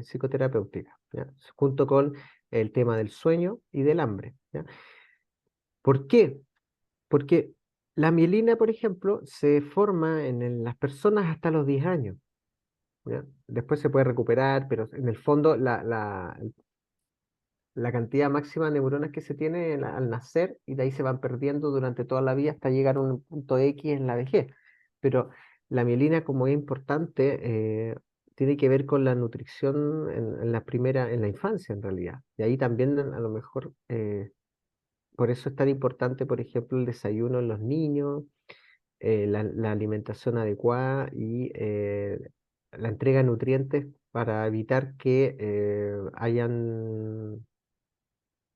psicoterapéutica, ¿ya? Junto con el tema del sueño y del hambre, ¿ya? ¿Por qué? Porque la mielina, por ejemplo, se forma en las personas hasta los 10 años, ¿ya? Después se puede recuperar, pero en el fondo la cantidad máxima de neuronas que se tiene al nacer y de ahí se van perdiendo durante toda la vida hasta llegar a un punto X en la vejez. Pero la mielina, como es importante, tiene que ver con la nutrición en la infancia en realidad. Y ahí también a lo mejor, por eso es tan importante, por ejemplo, el desayuno en los niños, la alimentación adecuada y la entrega de nutrientes para evitar que hayan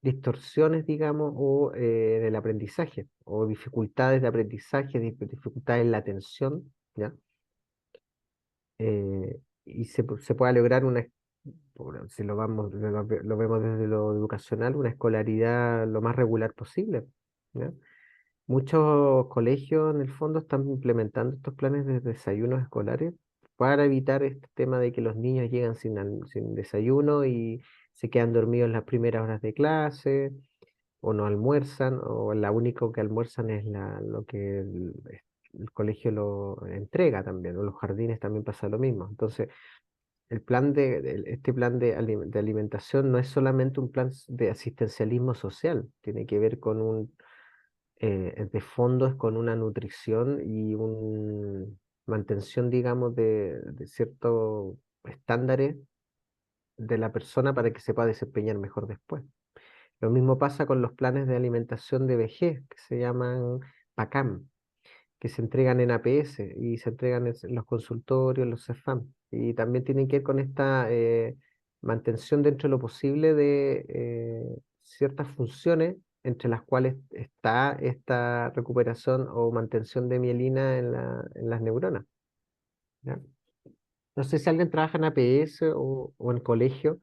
distorsiones, digamos, o del aprendizaje, o dificultades de aprendizaje, dificultades en la atención, ¿ya? Y se pueda lograr bueno, si lo vemos desde lo educacional, una escolaridad lo más regular posible, ¿ya? Muchos colegios en el fondo están implementando estos planes de desayunos escolares para evitar este tema de que los niños llegan sin desayuno y se quedan dormidos en las primeras horas de clase o no almuerzan, o la único que almuerzan es lo que el colegio lo entrega también, o los jardines también pasa lo mismo. Entonces, este plan de alimentación no es solamente un plan de asistencialismo social, tiene que ver con de fondo es con una nutrición y una mantención, digamos, de ciertos estándares de la persona para que se pueda desempeñar mejor después. Lo mismo pasa con los planes de alimentación de vejez, que se llaman PACAM, que se entregan en APS y se entregan en los consultorios, los CEFAM. Y también tienen que ver con esta mantención dentro de lo posible de ciertas funciones, entre las cuales está esta recuperación o mantención de mielina en las neuronas. ¿Ya? No sé si alguien trabaja en APS o en colegio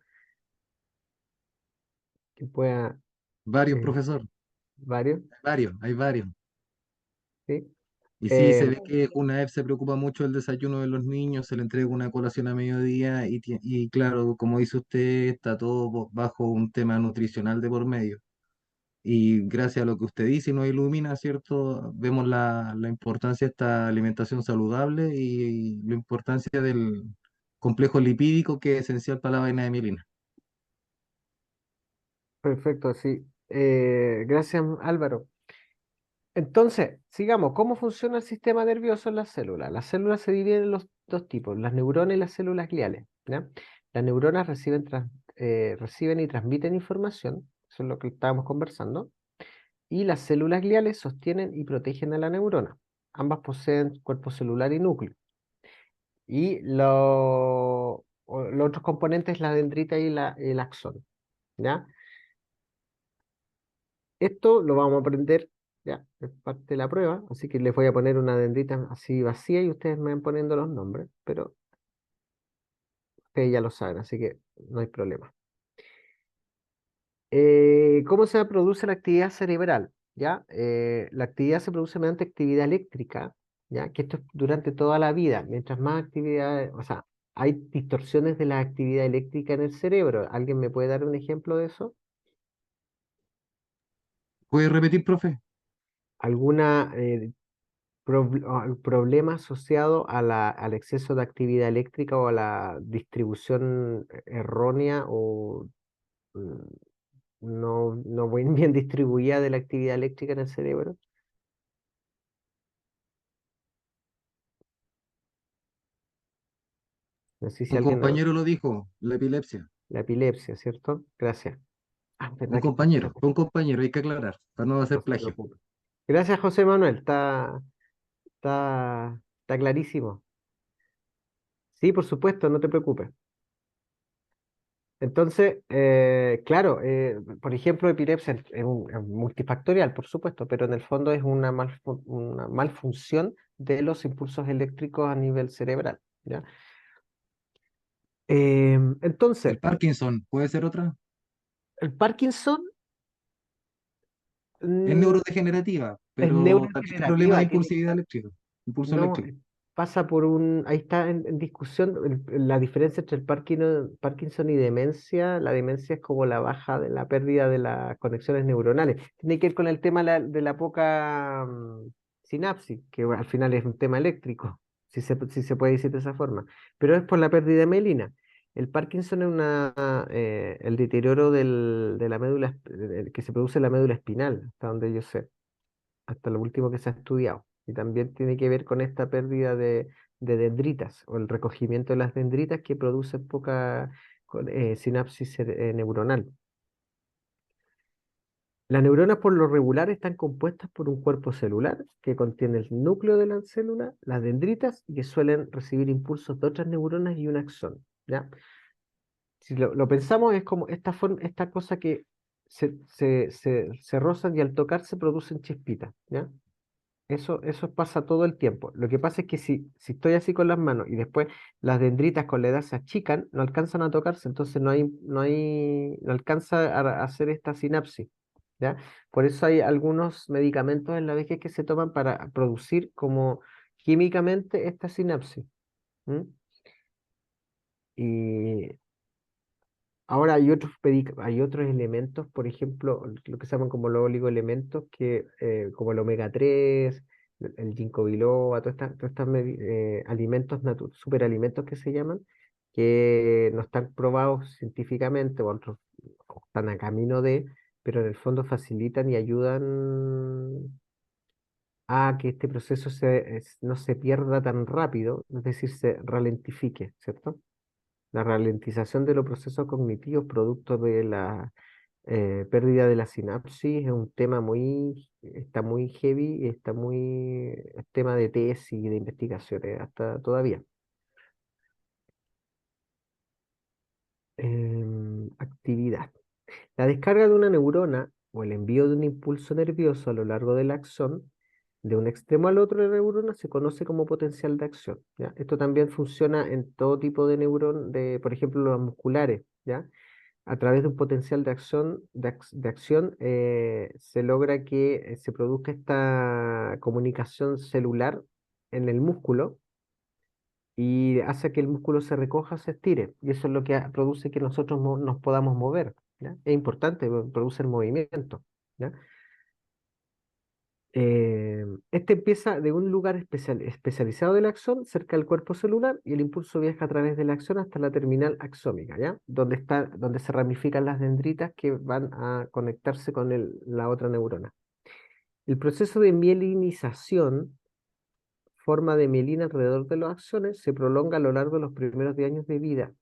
que pueda, Varios, eh, profesor, varios, hay varios. ¿sí? Y sí, Eh, se ve que UNAEP se preocupa mucho del desayuno de los niños, se le entrega una colación a mediodía y claro, como dice usted, está todo bajo un tema nutricional de por medio. Y gracias a lo que usted dice y nos ilumina, ¿cierto? Vemos la importancia de esta alimentación saludable y la importancia del complejo lipídico que es esencial para la vaina de mielina. Perfecto, sí. Gracias, Álvaro. Entonces, sigamos. ¿Cómo funciona el sistema nervioso en las células? Las células se dividen en los dos tipos, las neuronas y las células gliales. ¿Ya? Las neuronas reciben y transmiten información, eso es lo que estábamos conversando, y las células gliales sostienen y protegen a la neurona. Ambas poseen cuerpo celular y núcleo. Y los otros componentes, la dendrita y el axón. ¿Ya? Esto lo vamos a aprender, ya, es parte de la prueba, así que les voy a poner una dendrita así vacía y ustedes me van poniendo los nombres, pero ustedes ya lo saben, así que no hay problema. ¿Cómo se produce la actividad cerebral? ¿Ya? La actividad se produce mediante actividad eléctrica, ¿ya? Que esto es durante toda la vida. Mientras más actividad, o sea, hay distorsiones de la actividad eléctrica en el cerebro. ¿Alguien me puede dar un ejemplo de eso? ¿Puede repetir, profe? ¿Alguna problema asociado a al exceso de actividad eléctrica o a la distribución errónea o mm, no bien, bien distribuida de la actividad eléctrica en el cerebro? No sé si Un alguien... compañero lo dijo, la epilepsia. La epilepsia, ¿cierto? Gracias. Ah, Un verdad que compañero, fue un compañero, hay que aclarar, para no no hacer se plagio. preocupe. Gracias, José Manuel. Está clarísimo. Sí, por supuesto, no te preocupes. Entonces, claro, por ejemplo, epilepsia es multifactorial, por supuesto, pero en el fondo es una malfunción de los impulsos eléctricos a nivel cerebral, ¿ya? Entonces, El Parkinson, ¿puede ser otra? el Parkinson Es mm, neurodegenerativa, es pero también hay problemas de neurodegenerativa, impulsividad eléctrica, impulso no, eléctrico. pasa por ahí está en discusión la diferencia entre el Parkinson y demencia. La demencia es como la baja de la pérdida de las conexiones neuronales. Tiene que ver con el tema de la poca sinapsis, que al final es un tema eléctrico, si se puede decir de esa forma. Pero es por la pérdida de mielina. El Parkinson es el deterioro de la médula, que se produce en la médula espinal, hasta donde yo sé, hasta lo último que se ha estudiado. Y también tiene que ver con esta pérdida de dendritas o el recogimiento de las dendritas que produce poca sinapsis neuronal. Las neuronas por lo regular están compuestas por un cuerpo celular que contiene el núcleo de la célula, las dendritas y que suelen recibir impulsos de otras neuronas y un axón, ¿ya? Si lo pensamos es como esta cosa que se rozan y al tocarse producen chispitas, ¿ya? Eso pasa todo el tiempo. Lo que pasa es que si estoy así con las manos y después las dendritas con la edad se achican, no alcanzan a tocarse, entonces no alcanza a hacer esta sinapsis, ¿ya? Por eso hay algunos medicamentos en la vejez que se toman para producir como químicamente esta sinapsis. ¿M? Y ahora hay otros elementos, por ejemplo, lo que se llaman como los oligoelementos, como el omega 3, el ginkgo biloba, todos estos alimentos, superalimentos que se llaman, que no están probados científicamente, o otros o están a camino de, pero en el fondo facilitan y ayudan a que este proceso no se pierda tan rápido, es decir, se ralentifique, ¿cierto? La ralentización de los procesos cognitivos producto de la Pérdida de la sinapsis es un tema está muy heavy, y está es tema de tesis y de investigaciones hasta todavía. Actividad. La descarga de una neurona o el envío de un impulso nervioso a lo largo del axón de un extremo al otro de la neurona se conoce como potencial de acción, ¿ya? Esto también funciona en todo tipo de neurón, por ejemplo, los musculares, ¿ya? A través de un potencial de acción se logra que se produzca esta comunicación celular en el músculo y hace que el músculo se recoja, se estire. Y eso es lo que produce que nosotros nos podamos mover, ¿ya? Es importante, produce el movimiento, ¿ya? Este empieza de un lugar especializado del axón, cerca del cuerpo celular, y el impulso viaja a través de la axón hasta la terminal axómica, ¿ya? Donde se ramifican las dendritas que van a conectarse con la otra neurona. El proceso de mielinización, forma de mielina alrededor de los axones, se prolonga a lo largo de los primeros 10 años de vida,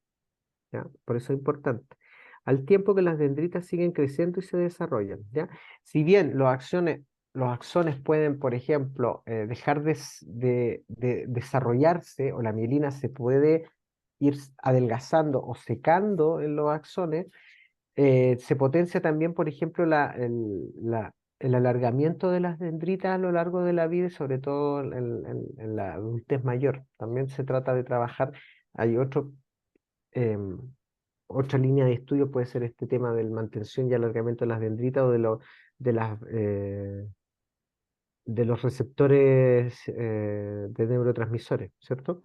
¿ya? Por eso es importante. Al tiempo que las dendritas siguen creciendo y se desarrollan, ¿ya? Si bien los axones pueden, por ejemplo, dejar de desarrollarse o la mielina se puede ir adelgazando o secando en los axones, se potencia también, por ejemplo, el alargamiento de las dendritas a lo largo de la vida y sobre todo en la adultez mayor. También se trata de trabajar. Hay em, otra línea de estudio puede ser este tema del mantención y alargamiento de las dendritas o de de los receptores de neurotransmisores, ¿cierto?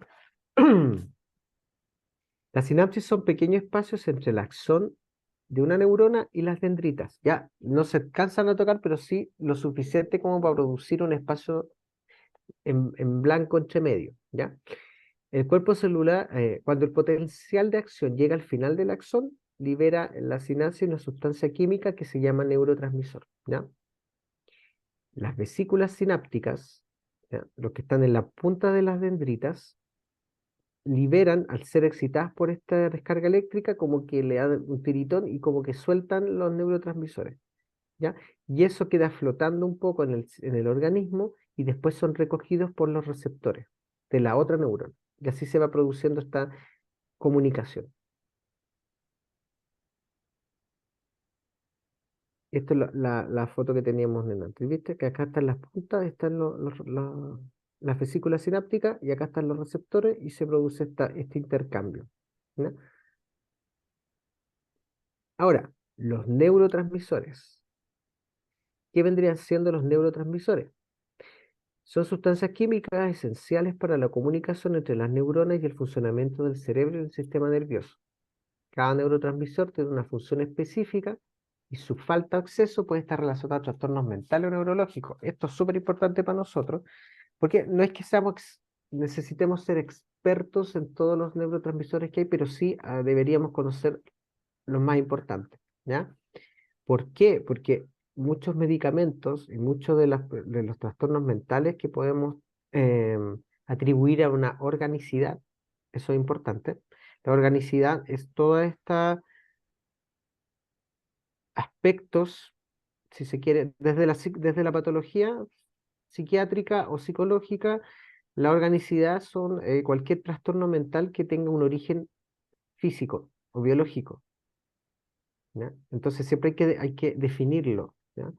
Las sinapsis son pequeños espacios entre el axón de una neurona y las dendritas. Ya no se alcanzan a tocar, pero sí lo suficiente como para producir un espacio en blanco entre medio, ¿ya? El cuerpo celular, cuando el potencial de acción llega al final del axón, libera en la sinapsis una sustancia química que se llama neurotransmisor, ¿ya? Las vesículas sinápticas, ¿ya? Los que están en la punta de las dendritas, liberan, al ser excitadas por esta descarga eléctrica, como que le dan un tiritón y como que sueltan los neurotransmisores, ¿ya? Y eso queda flotando un poco en el organismo y después son recogidos por los receptores de la otra neurona. Y así se va produciendo esta comunicación. Esta es la foto que teníamos en antes. ¿Viste? Que acá están las puntas, están las vesículas sinápticas y acá están los receptores y se produce este intercambio, ¿ya? Ahora, los neurotransmisores. ¿Qué vendrían siendo los neurotransmisores? Son sustancias químicas esenciales para la comunicación entre las neuronas y el funcionamiento del cerebro y el sistema nervioso. Cada neurotransmisor tiene una función específica y su falta de acceso puede estar relacionada a trastornos mentales o neurológicos. Esto es súper importante para nosotros, porque no es que necesitemos ser expertos en todos los neurotransmisores que hay, pero sí deberíamos conocer los más importantes, ¿ya? ¿Por qué? Porque muchos medicamentos y muchos de los trastornos mentales que podemos atribuir a una organicidad, eso es importante. La organicidad es toda esta aspectos, si se quiere, desde la patología psiquiátrica o psicológica, la organicidad son cualquier trastorno mental que tenga un origen físico o biológico, ¿ya? Entonces siempre hay que definirlo, ¿ya?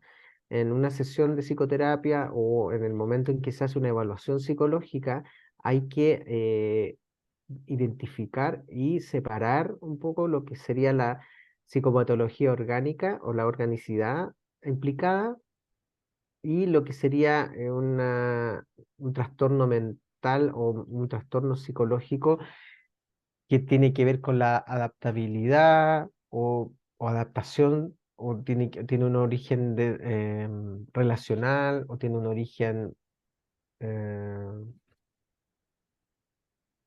En una sesión de psicoterapia o en el momento en que se hace una evaluación psicológica, hay que identificar y separar un poco lo que sería la psicopatología orgánica o la organicidad implicada y lo que sería un trastorno mental o un trastorno psicológico que tiene que ver con la adaptabilidad o adaptación o tiene un origen relacional o tiene un origen eh,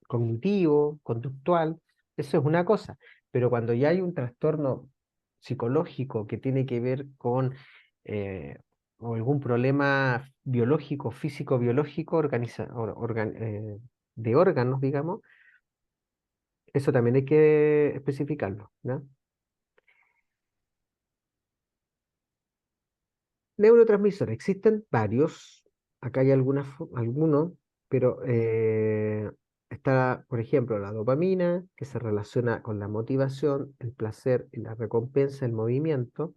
cognitivo, conductual, eso es una cosa, pero cuando ya hay un trastorno psicológico que tiene que ver con eh, o algún problema biológico, físico-biológico, de órganos, digamos, eso también hay que especificarlo, ¿no? Neurotransmisores, existen varios. Acá hay algunos, pero está, por ejemplo, la dopamina, que se relaciona con la motivación, el placer y la recompensa, el movimiento.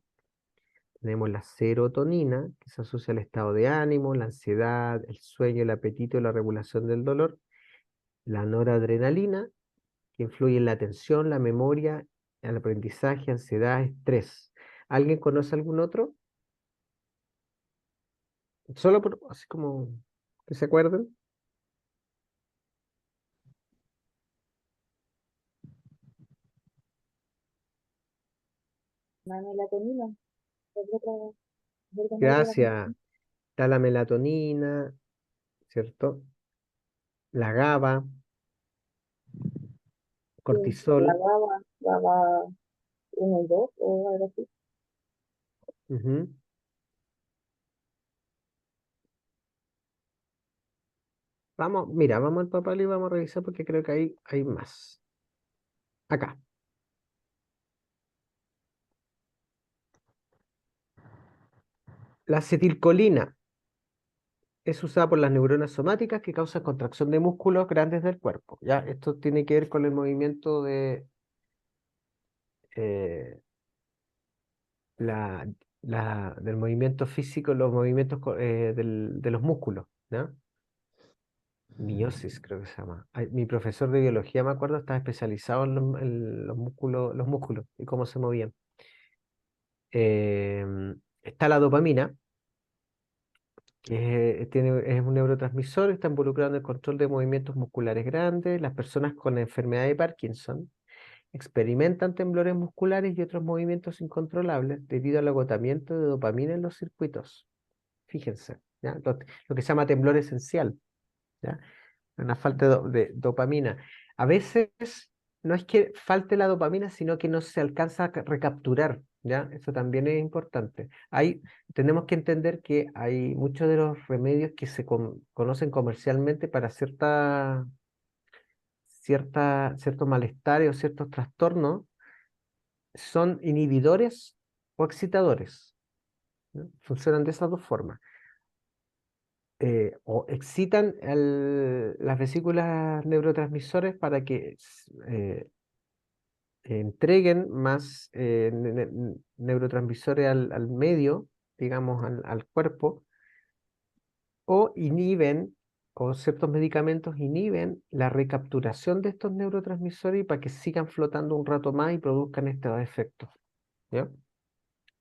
Tenemos la serotonina, que se asocia al estado de ánimo, la ansiedad, el sueño, el apetito y la regulación del dolor. La noradrenalina, que influye en la atención, la memoria, el aprendizaje, ansiedad, estrés. ¿Alguien conoce algún otro? Solo por, así como que se acuerden. La melatonina, es otra, es otra Gracias. Está la melatonina, ¿cierto? La GABA, sí, la cortisol. GABA 1 y 2 o algo así. Ujú. Vamos, mira, vamos al papel y vamos a revisar porque creo que hay más. Acá. La acetilcolina es usada por las neuronas somáticas que causan contracción de músculos grandes del cuerpo. ¿Ya? Esto tiene que ver con el movimiento eh, la, del movimiento físico, los movimientos de los músculos, ¿ya? Miosis, creo que se llama. Mi profesor de biología, me acuerdo, estaba especializado en los músculos y cómo se movían. Está la dopamina, que es un neurotransmisor, está involucrado en el control de movimientos musculares grandes. Las personas con la enfermedad de Parkinson experimentan temblores musculares y otros movimientos incontrolables debido al agotamiento de dopamina en los circuitos. Fíjense, ¿ya? Lo que se llama temblor esencial, ¿ya? Una falta de dopamina. A veces no es que falte la dopamina, sino que no se alcanza a recapturar, ¿ya? Eso también es importante. Tenemos que entender que hay muchos de los remedios que se conocen comercialmente para ciertos malestares o ciertos trastornos son inhibidores o excitadores, ¿no? Funcionan de esas dos formas. O excitan las vesículas neurotransmisores para que entreguen más neurotransmisores al medio, digamos, al cuerpo, o inhiben, o ciertos medicamentos inhiben la recapturación de estos neurotransmisores y para que sigan flotando un rato más y produzcan estos efectos, ¿ya?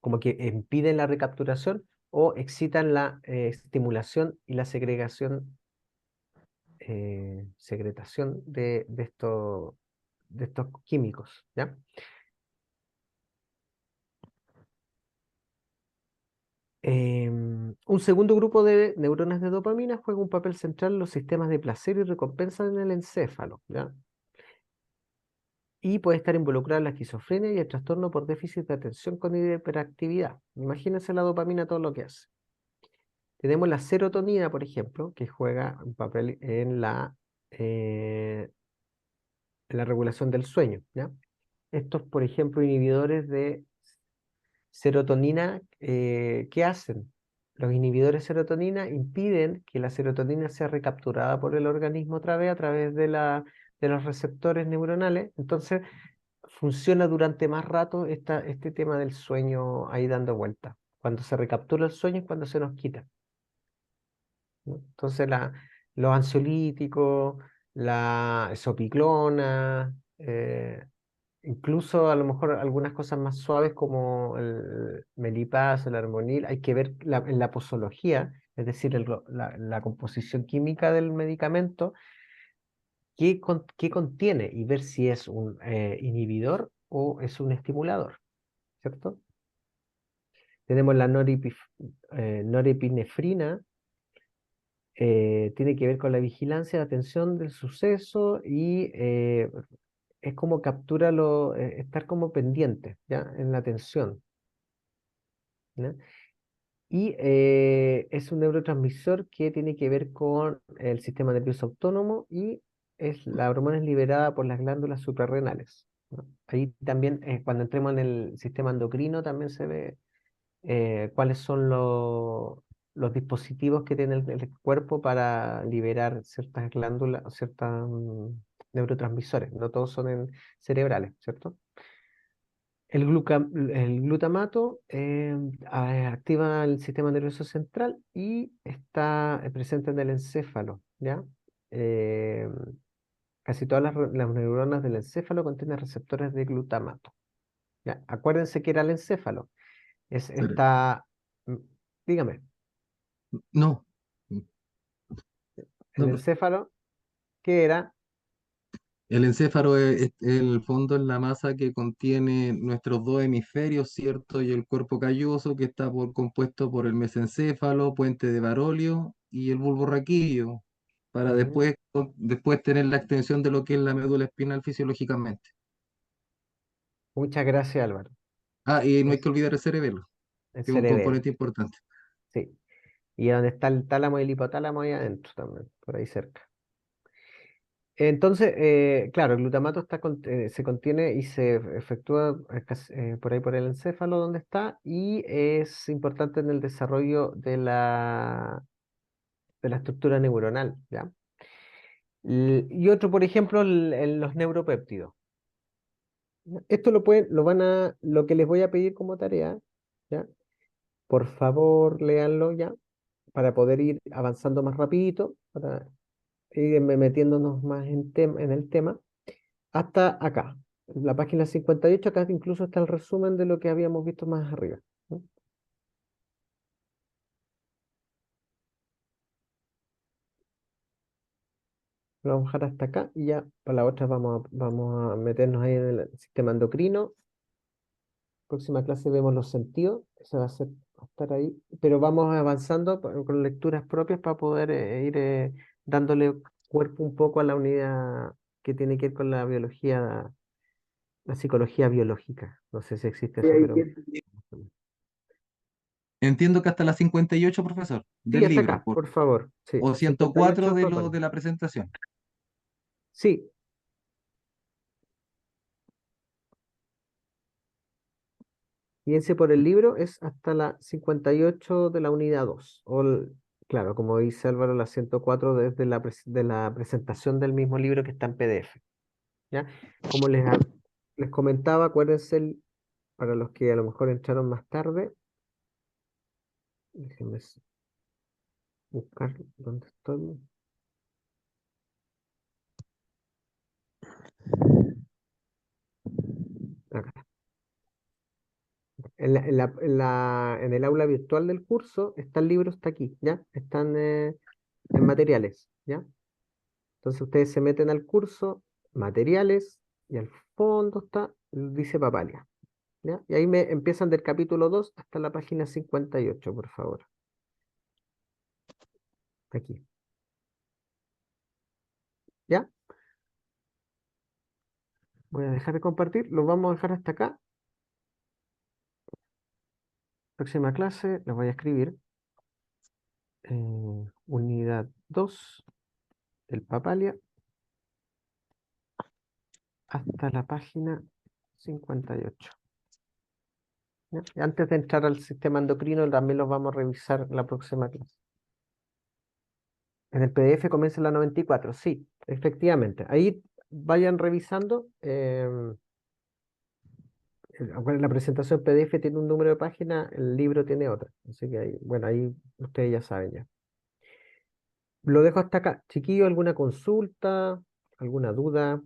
Como que impiden la recapturación o excitan la estimulación y la secretación de estos químicos, ¿ya? Un segundo grupo de neuronas de dopamina juega un papel central en los sistemas de placer y recompensa en el encéfalo, ¿ya? Y puede estar involucrada en la esquizofrenia y el trastorno por déficit de atención con hiperactividad. Imagínense la dopamina, todo lo que hace. Tenemos la serotonina, por ejemplo, que juega un papel eh, en la regulación del sueño, ¿ya? Estos, por ejemplo, inhibidores de serotonina, ¿qué hacen? Los inhibidores de serotonina impiden que la serotonina sea recapturada por el organismo otra vez a través de los receptores neuronales. Entonces, funciona durante más rato este tema del sueño ahí dando vuelta. Cuando se recaptura el sueño es cuando se nos quita, ¿no? Entonces, los ansiolíticos, la sopiclona, incluso a lo mejor algunas cosas más suaves como el melipaz, el armonil, hay que ver en la posología, es decir, la composición química del medicamento, qué contiene y ver si es un inhibidor o es un estimulador, ¿cierto? Tenemos la norepinefrina, tiene que ver con la vigilancia, la atención del suceso y es como captura estar como pendiente, ¿ya? En la atención, ¿ya? Y es un neurotransmisor que tiene que ver con el sistema nervioso autónomo y la hormona es liberada por las glándulas suprarrenales, ¿no? Ahí también, cuando entremos en el sistema endocrino, también se ve cuáles son los dispositivos que tiene el cuerpo para liberar ciertas glándulas, ciertos neurotransmisores. No todos son cerebrales, ¿cierto? El glutamato activa el sistema nervioso central y está presente en el encéfalo, ¿ya? Eh, Casi todas las neuronas del encéfalo contienen receptores de glutamato, ¿ya? Acuérdense que era el encéfalo. Es Pero- esta, mm, dígame, no, el no, encéfalo, ¿qué era? el encéfalo en el fondo es la masa que contiene nuestros dos hemisferios, ¿cierto? Y el cuerpo calloso que está compuesto por el mesencéfalo, puente de Barolio y el bulbo raquídeo, para Ujú. después tener la extensión de lo que es la médula espinal fisiológicamente. Muchas gracias, Álvaro. Ah, y no hay Es que olvidar el cerebelo, el que es un cerebelo, componente importante. sí. Y donde está el tálamo y el hipotálamo ahí adentro también, por ahí cerca. Entonces, claro, el glutamato se contiene y se efectúa por ahí por el encéfalo donde está y es importante en el desarrollo de la estructura neuronal, ¿ya? Y otro, por ejemplo, los neuropéptidos. Esto lo que les voy a pedir como tarea, ¿ya? Por favor, léanlo ya, para poder ir avanzando más rapidito, para ir metiéndonos más en el tema. Hasta acá. La página 58 acá incluso está el resumen de lo que habíamos visto más arriba, ¿no? Lo vamos a dejar hasta acá y ya para la otra vamos a meternos ahí en el sistema endocrino. Próxima clase vemos los sentidos, esa va a ser, va a estar ahí, pero vamos avanzando con lecturas propias para poder ir dándole cuerpo un poco a la unidad que tiene que ver con la biología, la psicología biológica. No sé si existe eso, pero Entiendo que hasta la 58, profesor, sí, del hasta libro, acá, por favor. Sí, o 104 58 total. de la presentación. Sí, fíjense por el libro, es hasta la 58 de la unidad 2. Claro, como dice Álvaro, la 104 desde de la presentación del mismo libro que está en PDF. ¿Ya? Como les comentaba, acuérdense, para los que a lo mejor entraron más tarde, déjenme buscar dónde estoy. Acá. En el aula virtual del curso está el libro, está aquí, ¿ya? Están en materiales, ¿ya? Entonces ustedes se meten al curso, materiales, y al fondo está, dice Papalia, ¿ya? Y ahí me empiezan del capítulo 2 hasta la página 58, por favor. Aquí, ¿ya? Voy a dejar de compartir, lo vamos a dejar hasta acá. Próxima clase, la voy a escribir. Unidad 2 del Papalia hasta la página 58. ¿Ya? Y antes de entrar al sistema endocrino, también los vamos a revisar la próxima clase. En el PDF comienza la 94, sí, efectivamente. Ahí vayan revisando. La presentación PDF tiene un número de página, el libro tiene otra. Así que ahí, bueno, ahí ustedes ya saben ya. Lo dejo hasta acá. Chiquillo, ¿alguna consulta? ¿Alguna duda?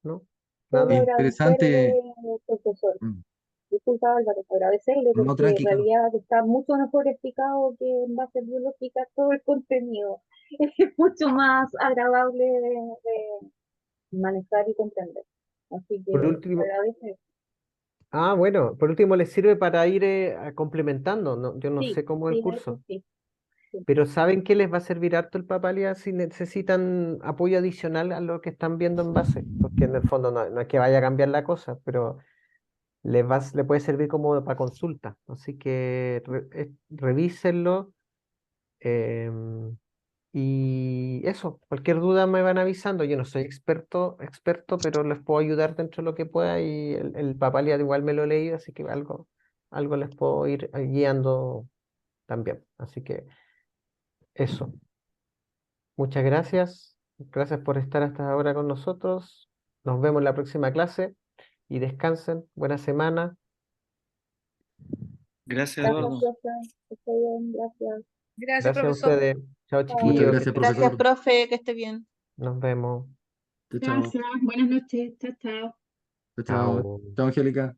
¿No? Solo ¿Nada? Interesante, agradecerle, profesor. mm, Disculpa, Álvaro, agradecerle no, porque en tranquilo. realidad está mucho mejor explicado que en base biológica todo el contenido. Es mucho más agradable de manejar y comprender. Así Por que último, agradece. bueno, por último les sirve para ir complementando, ¿no? Yo no Sí, sé cómo el sí, eso curso, sí. Sí. pero ¿saben que les va a servir harto el Papalia si necesitan apoyo adicional a lo que están viendo en base? Porque en el fondo no es que vaya a cambiar la cosa, pero le puede servir como para consulta. Así que revísenlo. em, Y eso, cualquier duda me van avisando. Yo no soy experto, pero les puedo ayudar dentro de lo que pueda y el Papalia igual me lo he leído, así que algo les puedo ir guiando también. Así que eso, muchas gracias. Gracias por estar hasta ahora con nosotros. Nos vemos en la próxima clase y descansen. Buena semana. Gracias, Gracias, Eduardo. profe. Que esté bien, gracias. Gracias, Gracias a profesor. ustedes. Chao, Muchas chiquillos, Chao. que gracias, estén bien. Gracias, profesor. profe, que esté bien. Nos vemos. Chao, chao. Gracias, buenas noches, chao, chao. Chao, chao. Chao. Chao, Angélica.